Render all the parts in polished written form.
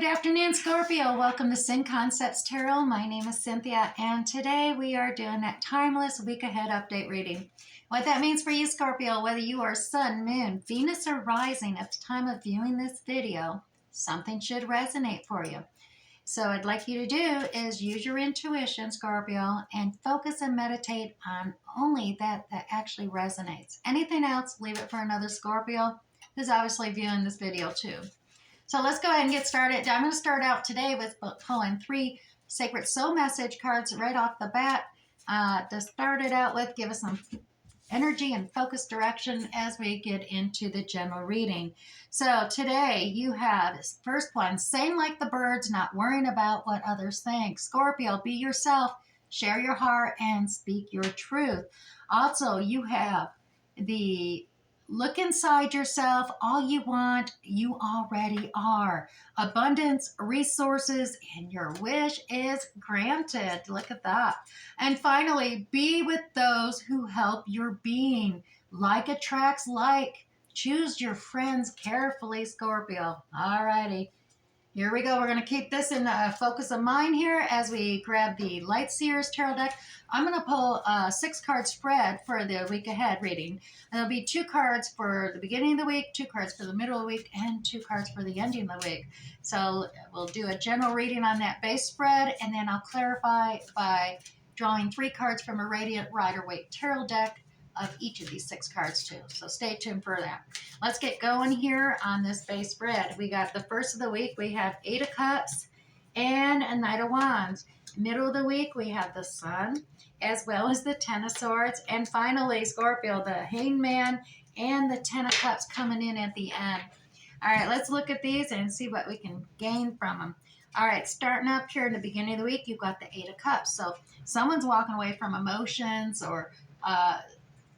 Good afternoon, Scorpio. Welcome to Sin Concepts Tarot. My name is Cynthia, and today we are doing that timeless week ahead update reading. What that means for you, Scorpio, whether you are Sun, Moon, Venus, or Rising at the time of viewing this video, something should resonate for you. So I'd like you to do is use your intuition, Scorpio, and focus and meditate on only that actually resonates. Anything else, leave it for another Scorpio who's obviously viewing this video too. So let's go ahead and get started. I'm going to start out today with pulling 3 Sacred Soul Message cards right off the bat to start it out with. Give us some energy and focus direction as we get into the general reading. So today you have first one, saying like the birds, not worrying about what others think. Scorpio, be yourself, share your heart, and speak your truth. Also, you have the look inside yourself. All you want, you already are. Abundance, resources, and your wish is granted. Look at that. And finally, be with those who help your being. Like attracts like. Choose your friends carefully, Scorpio. All righty. Here we go. We're going to keep this in focus of mind here as we grab the Light Seers Tarot deck. I'm going to pull a 6-card spread for the week ahead reading. And there'll be 2 cards for the beginning of the week, 2 cards for the middle of the week, and 2 cards for the ending of the week. So we'll do a general reading on that base spread, and then I'll clarify by drawing 3 cards from a Radiant Rider-Waite Tarot deck of each of these 6 cards too. So stay tuned for that. Let's get going here on this base spread. We got the first of the week, we have 8 of Cups and a Knight of Wands. Middle of the week, we have the Sun as well as the 10 of Swords. And finally, Scorpio, the Hangman and the 10 of Cups coming in at the end. All right, let's look at these and see what we can gain from them. All right, starting up here in the beginning of the week, you've got the 8 of Cups. So someone's walking away from emotions or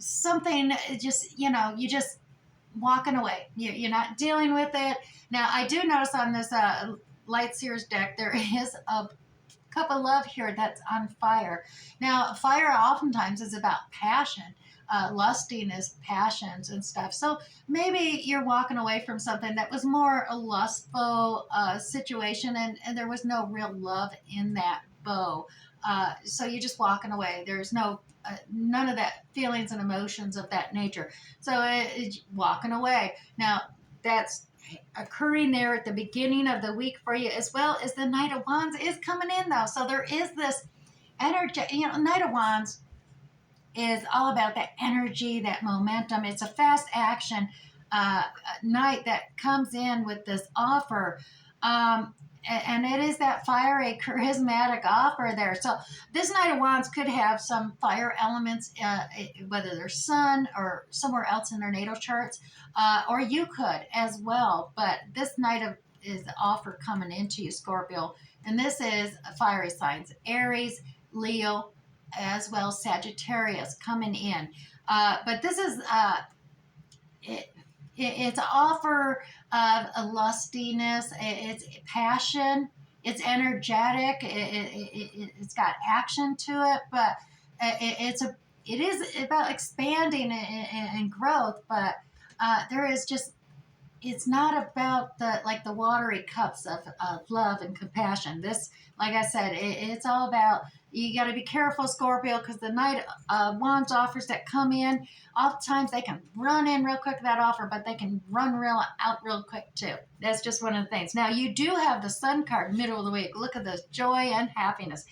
something, just, you just walking away. You're not dealing with it. Now, I do notice on this Light Seers deck, there is a cup of love here that's on fire. Now, fire oftentimes is about passion. Lusting is passions and stuff. So maybe you're walking away from something that was more a lustful situation, and there was no real love in that bow. So you're just walking away. There's none of that feelings and emotions of that nature. So it's walking away. Now, that's occurring there at the beginning of the week for you, as well as the Knight of Wands is coming in, though. So there is this energy. Knight of Wands is all about that energy, that momentum. It's a fast action knight that comes in with this offer. And it is that fiery, charismatic offer there. So this Knight of Wands could have some fire elements, whether they're Sun or somewhere else in their natal charts, or you could as well. But this Knight is the offer coming into you, Scorpio. And this is fiery signs, Aries, Leo, as well as Sagittarius coming in. But this is... It's an offer of a lustiness. It's passion. It's energetic. It's got action to it, but it is about expanding and growth. But there is just, it's not about the watery cups of love and compassion. This, like I said, it's all about, you got to be careful, Scorpio, because the Knight of Wands offers that come in, oftentimes they can run in real quick to that offer, but they can run out real quick too. That's just one of the things. Now, you do have the Sun card middle of the week. Look at this, joy and happiness.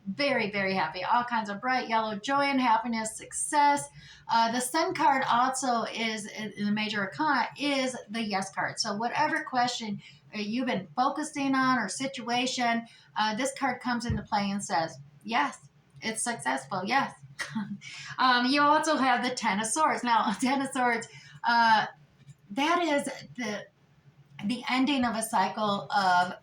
Very, very happy. All kinds of bright yellow joy and happiness, success. The Sun card also is, in the major arcana, is the yes card. So whatever question you've been focusing on or situation, this card comes into play and says, yes, it's successful. Yes. You also have the 10 of Swords. Now, 10 of Swords, that is the ending of a cycle of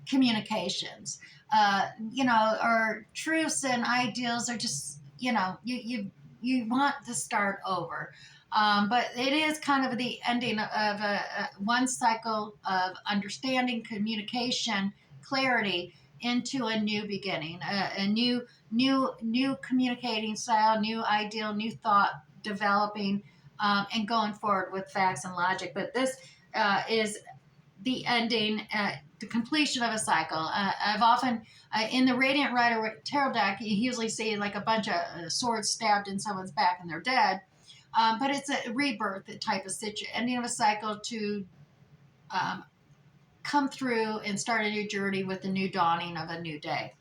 communications. Or truths and ideals are just, you want to start over. But it is kind of the ending of one cycle of understanding, communication, clarity into a new beginning, a new communicating style, new ideal, new thought developing, and going forward with facts and logic. But this is the ending, the completion of a cycle. I've often, in the Radiant Rider Tarot deck, you usually see like a bunch of swords stabbed in someone's back and they're dead. But it's a rebirth type of situation, ending of a cycle to um, come through and start a new journey with the new dawning of a new day.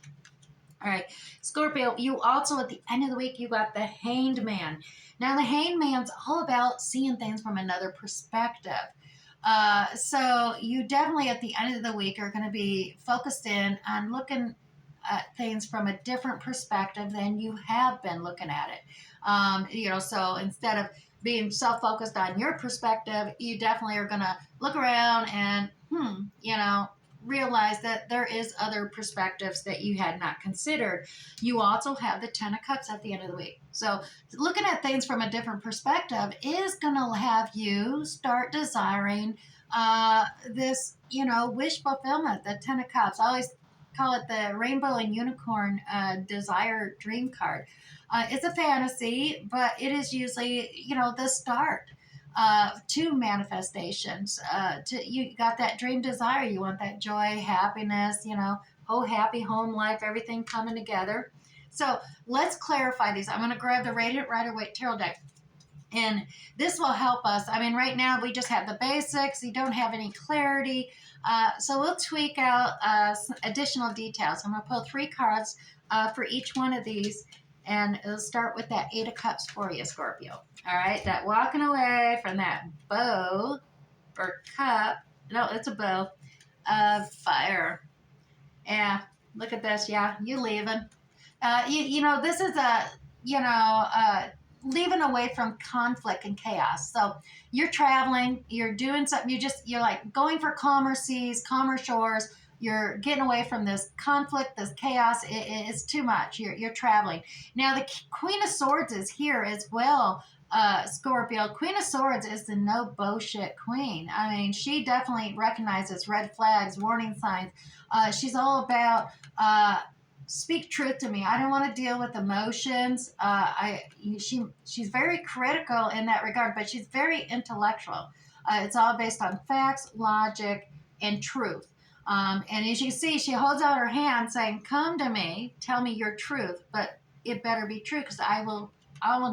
All right, Scorpio, you also at the end of the week, you got the Hanged Man. Now, the Hanged Man's all about seeing things from another perspective. So you definitely at the end of the week are going to be focused in on looking at things from a different perspective than you have been looking at it. So instead of being self-focused on your perspective, you definitely are going to look around and, realize that there is other perspectives that you had not considered. You also have the 10 of Cups at the end of the week. So looking at things from a different perspective is going to have you start desiring this, wish fulfillment, the 10 of Cups. I always call it the rainbow and unicorn desire dream card. It's a fantasy, but it is usually, the start to manifestations. You got that dream desire. You want that joy, happiness, happy home life, everything coming together. So let's clarify these. I'm going to grab the Radiant Rider-Waite Tarot deck. And this will help us. I mean, right now we just have the basics. You don't have any clarity. So we'll tweak out some additional details. I'm going to pull 3 cards for each one of these. And it'll start with that 8 of Cups for you, Scorpio. All right, that walking away from that bow or cup. No, it's a bow of fire. Yeah, look at this. Yeah, you leaving. This is leaving away from conflict and chaos. So you're traveling, you're doing something, you're like going for calmer seas, calmer shores. You're getting away from this conflict, this chaos. It's too much. You're traveling. Now, the Queen of Swords is here as well, Scorpio. Queen of Swords is the no bullshit queen. I mean, she definitely recognizes red flags, warning signs. She's all about speak truth to me. I don't want to deal with emotions. She's very critical in that regard, but she's very intellectual. It's all based on facts, logic, and truth. And as you see, she holds out her hand saying, come to me, tell me your truth, but it better be true because I will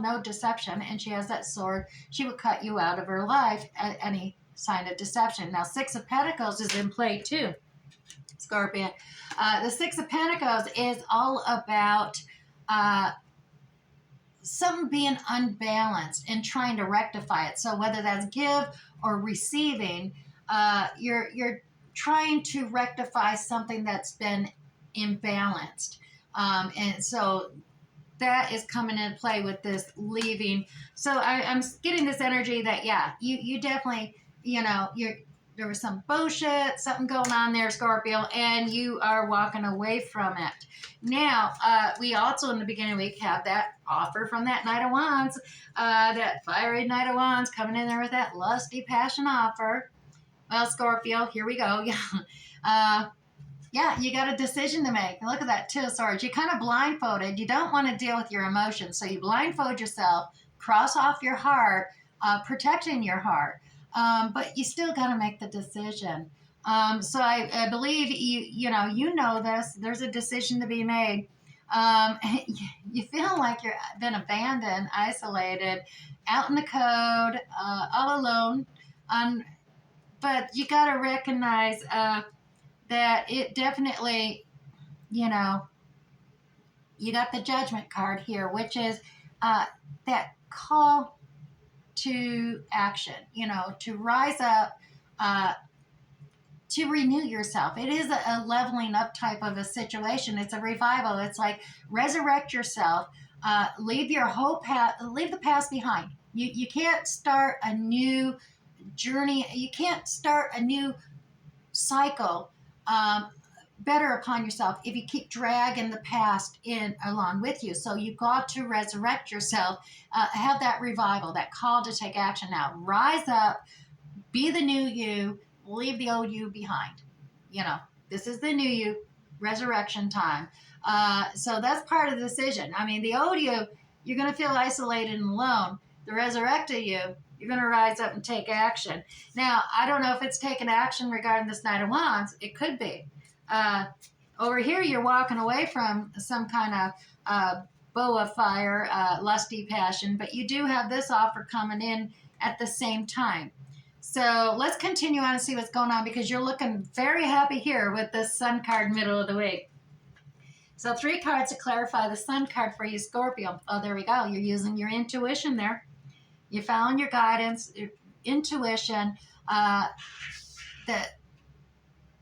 know deception. And she has that sword. She will cut you out of her life at any sign of deception. Now, 6 of Pentacles is in play too, Scorpion. The 6 of Pentacles is all about something being unbalanced and trying to rectify it. So whether that's give or receiving, you're trying to rectify something that's been imbalanced. And so that is coming into play with this leaving. So I'm getting this energy that, yeah, you definitely, there was some bullshit, something going on there, Scorpio, and you are walking away from it. Now, we also in the beginning of the week have that offer from that Knight of Wands, that fiery Knight of Wands coming in there with that lusty passion offer. Well, Scorpio, here we go. Yeah, you got a decision to make. Look at that 2 of Swords. You're kind of blindfolded. You don't want to deal with your emotions. So you blindfold yourself, cross off your heart, protecting your heart. But you still got to make the decision. So I believe you know this. There's a decision to be made. You feel like you've been abandoned, isolated, out in the cold, all alone. But you got to recognize that it definitely, you got the Judgment card here, which is that call to action, to rise up, to renew yourself. It is a leveling up type of a situation. It's a revival. It's like resurrect yourself, leave your whole past, leave the past behind. You can't start a new journey. You can't start a new cycle better upon yourself if you keep dragging the past in along with you. So you've got to resurrect yourself, have that revival, that call to take action now. Rise up, be the new you, leave the old you behind. This is the new you, resurrection time. So that's part of the decision. I mean, the old you, you're going to feel isolated and alone. the resurrected you, you're going to rise up and take action. Now, I don't know if it's taking action regarding this Knight of Wands. It could be. Over here, you're walking away from some kind of bow of fire, lusty passion, but you do have this offer coming in at the same time. So let's continue on and see what's going on, because you're looking very happy here with this Sun card middle of the week. So 3 cards to clarify the Sun card for you, Scorpio. Oh, there we go. You're using your intuition there. You're following your guidance, your intuition. The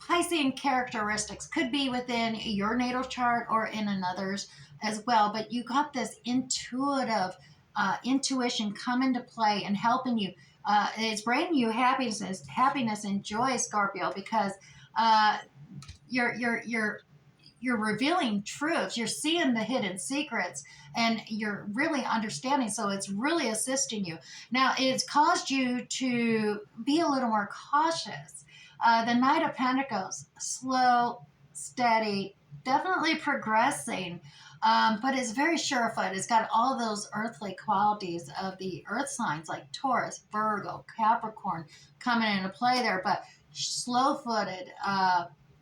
Piscean characteristics could be within your natal chart or in another's as well, but you got this intuitive intuition come into play and helping you. It's bringing you happiness and joy, Scorpio, because you're revealing truths. You're seeing the hidden secrets, and you're really understanding. So it's really assisting you. Now, it's caused you to be a little more cautious. The Knight of Pentacles, slow, steady, definitely progressing, but it's very sure-footed. It's got all those earthly qualities of the earth signs like Taurus, Virgo, Capricorn coming into play there, but slow-footed,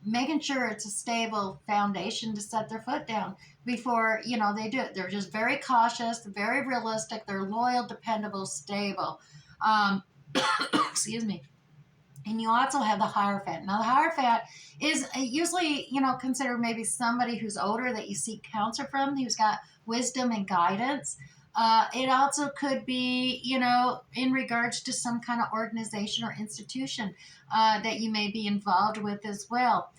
making sure it's a stable foundation to set their foot down before, they do it. They're just very cautious, very realistic. They're loyal, dependable, stable. Excuse me. And you also have the Hierophant. Now, the Hierophant is usually, considered maybe somebody who's older that you seek counsel from, who's got wisdom and guidance. It also could be, in regards to some kind of organization or institution that you may be involved with as well.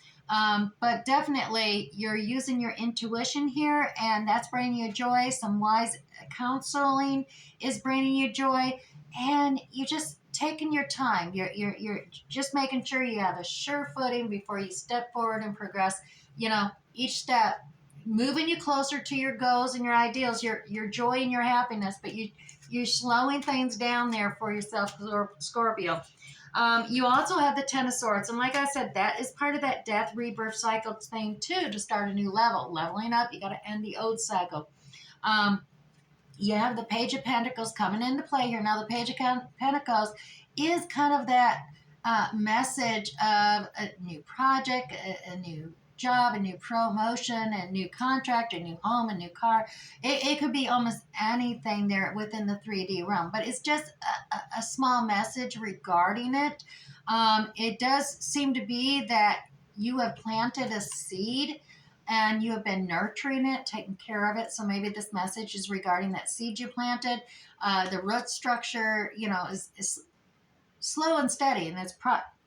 But definitely you're using your intuition here, and that's bringing you joy. Some wise counseling is bringing you joy, and you just taking your time. You're just making sure you have a sure footing before you step forward and progress. Each step moving you closer to your goals and your ideals, your joy and your happiness, but you're slowing things down there for yourself, Scorpio. You also have the Ten of Swords, and like I said, that is part of that death rebirth cycle thing too, to start a new leveling up. You got to end the old cycle. You have the Page of Pentacles coming into play here. Now, the Page of Pentacles is kind of that message of a new project, a new job, a new promotion, a new contract, a new home, a new car. It could be almost anything there within the 3D realm, but it's just a small message regarding it. It does seem to be that you have planted a seed and you have been nurturing it, taking care of it. So maybe this message is regarding that seed you planted. The root structure, is slow and steady. And it's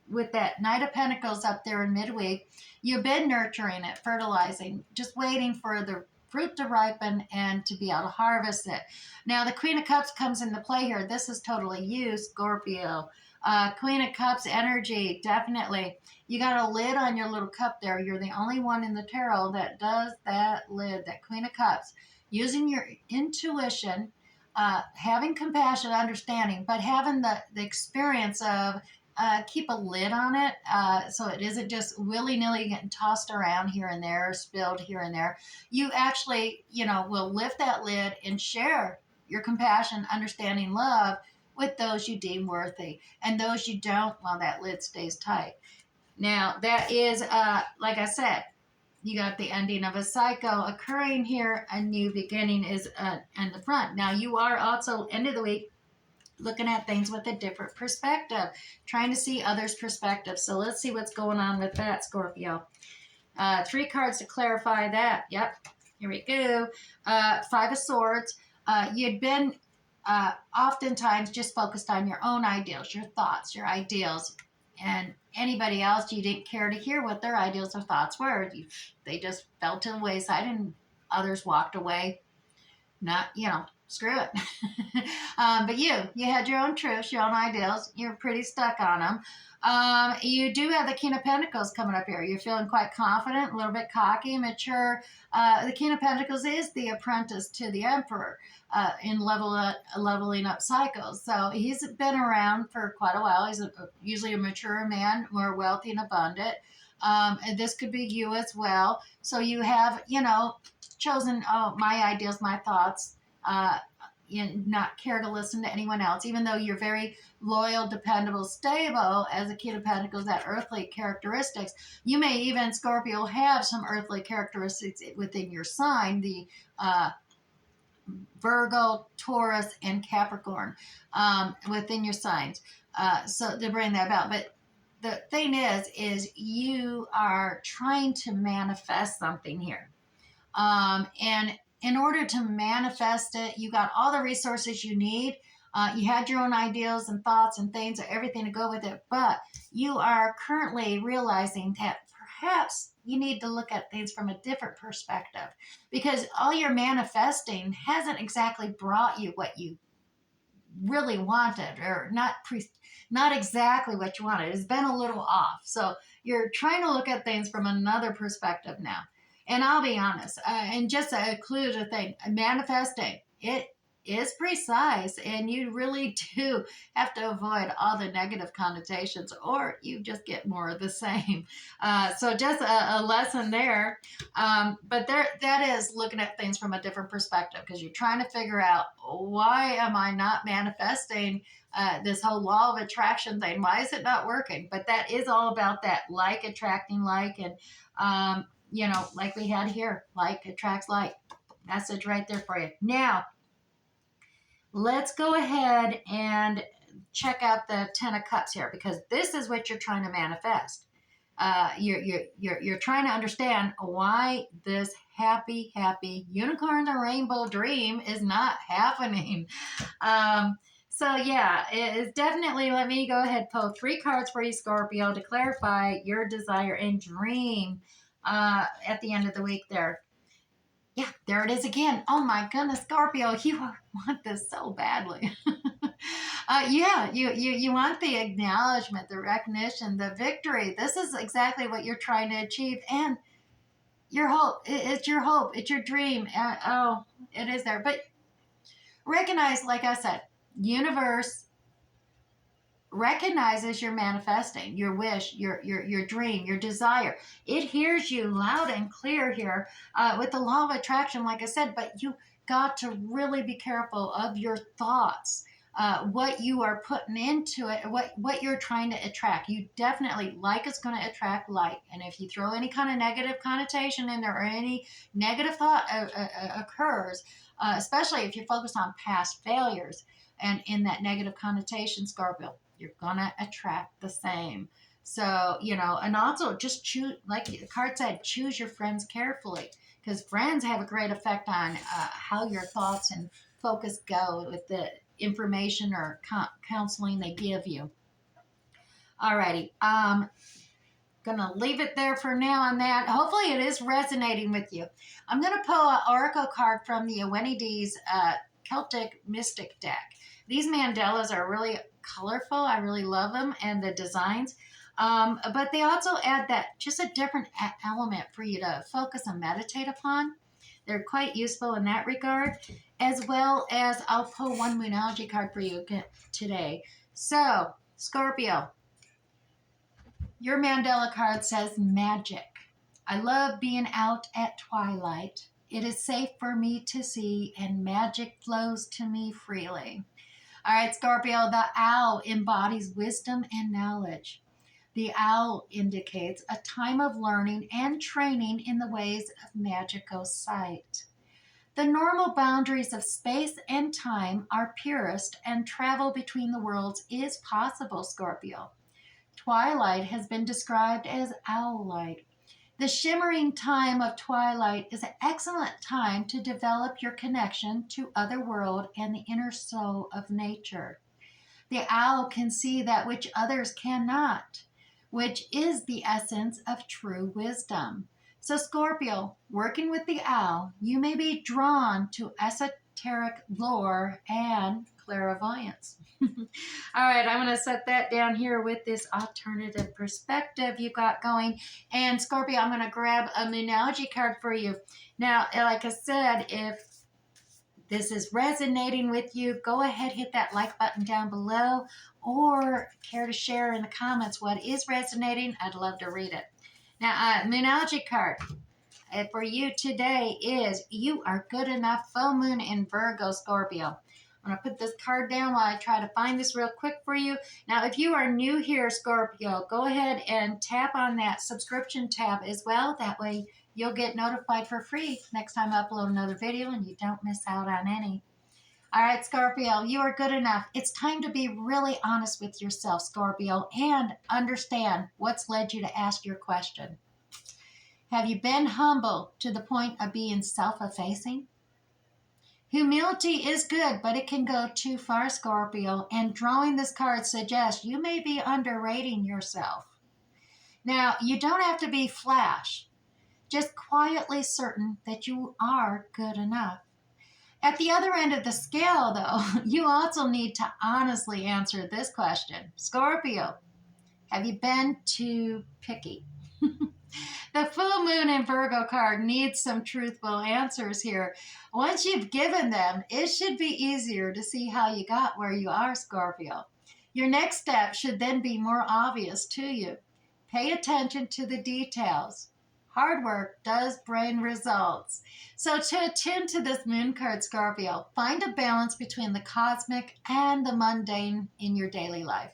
with that Knight of Pentacles up there in midweek, you've been nurturing it, fertilizing, just waiting for the fruit to ripen and to be able to harvest it. Now, the Queen of Cups comes into play here. This is totally you, Scorpio. Queen of Cups energy, definitely. You got a lid on your little cup there. You're the only one in the tarot that does that lid, that Queen of Cups. Using your intuition, having compassion, understanding, but having the experience of keep a lid on it, so it isn't just willy-nilly getting tossed around here and there, spilled here and there. You actually, will lift that lid and share your compassion, understanding, love with those you deem worthy. And those you don't, well, that lid stays tight. Now, that is, like I said, you got the ending of a cycle occurring here. A new beginning is in the front. Now, you are also, end of the week, looking at things with a different perspective, trying to see others' perspective. So let's see what's going on with that, Scorpio. 3 cards to clarify that. Yep, here we go. 5 of Swords. You'd been oftentimes just focused on your own ideals, your thoughts, your ideals, and anybody else, you didn't care to hear what their ideals or thoughts were. They just fell to the wayside, and others walked away. Not, screw it. But you had your own truths, your own ideals. You're pretty stuck on them. You do have the King of Pentacles coming up here. You're feeling quite confident, a little bit cocky, mature. The King of Pentacles is the apprentice to the Emperor in leveling up cycles. So he's been around for quite a while. He's usually a mature man, more wealthy and abundant. And this could be you as well. So you have, chosen my ideals, my thoughts, not care to listen to anyone else, even though you're very loyal, dependable, stable as a King of Pentacles, that earthly characteristics. You may even, Scorpio, have some earthly characteristics within your sign, the Virgo, Taurus, and Capricorn within your signs. So to bring that about. But the thing is you are trying to manifest something here. And in order to manifest it, you got all the resources you need. You had your own ideals and thoughts and things, everything to go with it. But you are currently realizing that perhaps you need to look at things from a different perspective, because all your manifesting hasn't exactly brought you what you really wanted, or not exactly what you wanted. It's been a little off. So you're trying to look at things from another perspective now. And I'll be honest, and just to include a thing, manifesting, it is precise, and you really do have to avoid all the negative connotations, or you just get more of the same. So just a lesson there. But that is looking at things from a different perspective, because you're trying to figure out, why am I not manifesting this whole law of attraction thing? Why is it not working? But that is all about that like attracting like, and like we had here, like attracts like. Message right there for you. Now, let's go ahead and check out the Ten of Cups here, because this is what you're trying to manifest. You're trying to understand why this happy unicorn and rainbow dream is not happening. So yeah, it is definitely, let me go ahead, pull 3 cards for you, Scorpio, to clarify your desire and dream at the end of the week there. Yeah, there it is again. Oh my goodness, Scorpio, you want this so badly. You want the acknowledgement, the recognition, the victory. This is exactly what you're trying to achieve, and your hope. It's your hope. It's your dream. It is there. But recognize, like I said, universe recognizes your manifesting, your wish, your dream, your desire. It hears you loud and clear here with the law of attraction, like I said. But you got to really be careful of your thoughts, what you are putting into it, what you're trying to attract. You definitely, like is going to attract like, and if you throw any kind of negative connotation in there, or any negative thought occurs, especially if you focus on past failures and in that negative connotation, Scorpio, you're gonna attract the same. So, and also just choose, like the card said, choose your friends carefully, because friends have a great effect on how your thoughts and focus go with the information or counseling they give you. Alrighty, gonna leave it there for now on that. Hopefully it is resonating with you. I'm gonna pull an oracle card from the Awenides Celtic Mystic deck. These mandalas are really colorful. I really love them, and the designs. But they also add that just a different element for you to focus and meditate upon. They're quite useful in that regard, as well as I'll pull one Moonology card for you today. So, Scorpio, your mandala card says magic. I love being out at twilight. It is safe for me to see, and magic flows to me freely. All right, Scorpio, the owl embodies wisdom and knowledge. The owl indicates a time of learning and training in the ways of magical sight. The normal boundaries of space and time are purest, and travel between the worlds is possible, Scorpio. Twilight has been described as owl light. The shimmering time of twilight is an excellent time to develop your connection to other world and the inner soul of nature. The owl can see that which others cannot, which is the essence of true wisdom. So, Scorpio, working with the owl, you may be drawn to esoteric lore and clairvoyance. All right, I'm going to set that down here with this alternative perspective you got going. And Scorpio, I'm going to grab a Moonology card for you. Now, like I said, if this is resonating with you, go ahead, hit that like button down below, or care to share in the comments what is resonating. I'd love to read it. Now, Moonology card for you today is, you are good enough. Full moon in Virgo, Scorpio. I'm going to put this card down while I try to find this real quick for you. Now, if you are new here, Scorpio, go ahead and tap on that subscription tab as well. That way you'll get notified for free next time I upload another video and you don't miss out on any. All right, Scorpio, you are good enough. It's time to be really honest with yourself, Scorpio, and understand what's led you to ask your question. Have you been humble to the point of being self-effacing? Humility is good, but it can go too far, Scorpio, and drawing this card suggests you may be underrating yourself. Now, you don't have to be flash, just quietly certain that you are good enough. At the other end of the scale, though, you also need to honestly answer this question. Scorpio, have you been too picky? The full moon in Virgo card needs some truthful answers here. Once you've given them, it should be easier to see how you got where you are, Scorpio. Your next step should then be more obvious to you. Pay attention to the details. Hard work does bring results. So to attend to this moon card, Scorpio, find a balance between the cosmic and the mundane in your daily life.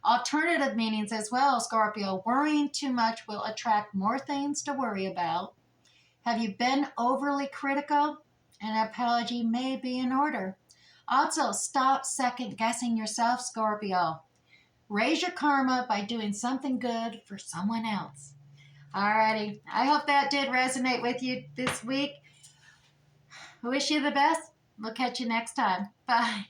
Alternative meanings as well, Scorpio. Worrying too much will attract more things to worry about. Have you been overly critical? An apology may be in order. Also, stop second guessing yourself, Scorpio. Raise your karma by doing something good for someone else. Alrighty, I hope that did resonate with you this week. I wish you the best. We'll catch you next time. Bye.